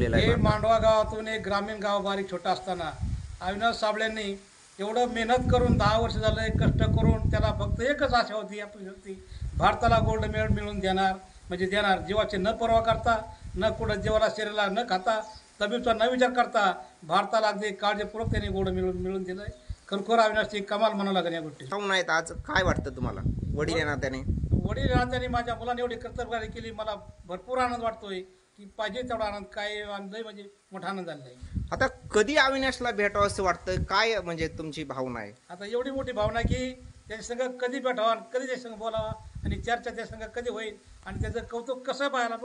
घडवलेला हे आहे भारतात? मांडवा गावातून एक ग्रामीण गाव बारीक छोटा असताना अविनाश साबळेंनी एवढं मेहनत करून 10 वर्ष झालं कष्ट करून त्याला फक्त एकच आशा होती आपली होती, भारताला गोल्ड मेडल मिळवून देणार, म्हणजे देणार. जीवाची न पर्वा करता, न कुठं जीवाला शरीराला न खाता, तब्येतीचा न विचार करता भारताला अगदी काळजीपूर्वक त्यांनी गोल्ड मिळवून दिलंय. खरोखर अविनाशची कमाल म्हणावं लागेल या गोष्टी. भाऊ नाहीत आज, काय वाटतं तुम्हाला वडील या नात्याने? वडील नात्याने माझ्या मुलाने एवढी कर्तव्यगारी केली, मला भरपूर आनंद वाटतोय की पाहिजे तेवढा आनंद काय आणलंय, म्हणजे मोठा आनंद झालेला आहे. आता कधी अविनाशला भेटावं असं वाटतं, काय म्हणजे तुमची भावना आहे? आता एवढी मोठी भावना की त्याच्या संग कधी भेटावा, कधी त्याच्या संग बोलावा आणि चर्चा त्या संग कधी होईल आणि त्याचं कौतुक कसं पाहायला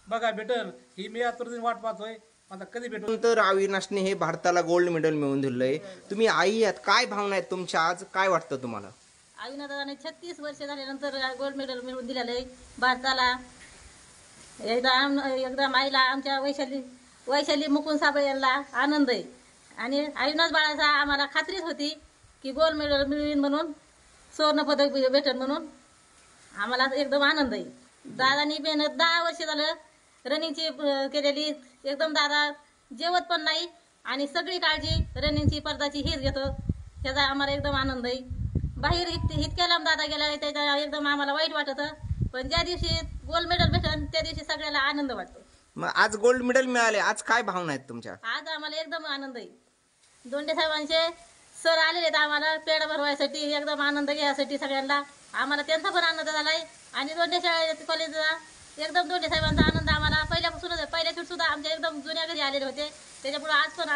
बघा भेटल ही मी आतुरतेने वाट पाहतोय. आता कधी भेटू. तर अविनाशने हे भारताला गोल्ड मेडल मिळवून दिलंय. तुम्ही आई आहात, काय भावना आहेत तुमच्या आज, काय वाटतं तुम्हाला? अविनाशने 36 वर्ष झाल्यानंतर गोल्ड मेडल मिळवून दिलेलं आहे भारताला. एकदम आईला आमच्या वैशाली मुकुंद साबळे यांना आनंद आहे आणि अविनाश बाळाचा आम्हाला खात्रीच होती की गोल्ड मेडल मिळवीन म्हणून, सुवर्ण पदक भेटेल म्हणून आम्हाला एकदम आनंद आहे. दादानी मेहनत 10 वर्ष झालं रनिंगची केलेली, एकदम दादा जेवत पण नाही आणि सगळी काळजी रनिंगची स्पर्धाची हीच घेतो, त्याचा आम्हाला एकदम आनंद आहे. बाहेर इतक्या लांब दादा गेला त्याच्या एकदम आम्हाला वाईट वाटत, पण ज्या दिवशी गोल्ड मेडल भेटन त्या दिवशी सगळ्याला आनंद वाटतो. मग आज गोल्ड मेडल मिळाले, आज काय भावना आहेत तुमच्या? आज आम्हाला एकदम आनंद आहे. दोंडे साहेबांचे सर आलेले आहेत आम्हाला पेढा भरवायसाठी, एकदम आनंद घ्यायसाठी सगळ्यांना. आम्हाला त्यांचा पण आनंद झालाय आणि दोंडे कॉलेजचा एकदम दोंडे साहेबांचा आनंद आम्हाला पहिल्यापासूनच, पहिल्या सुद्धा आमच्या एकदम जुन्या घरी आलेले होते, त्याच्यापुढे आज पण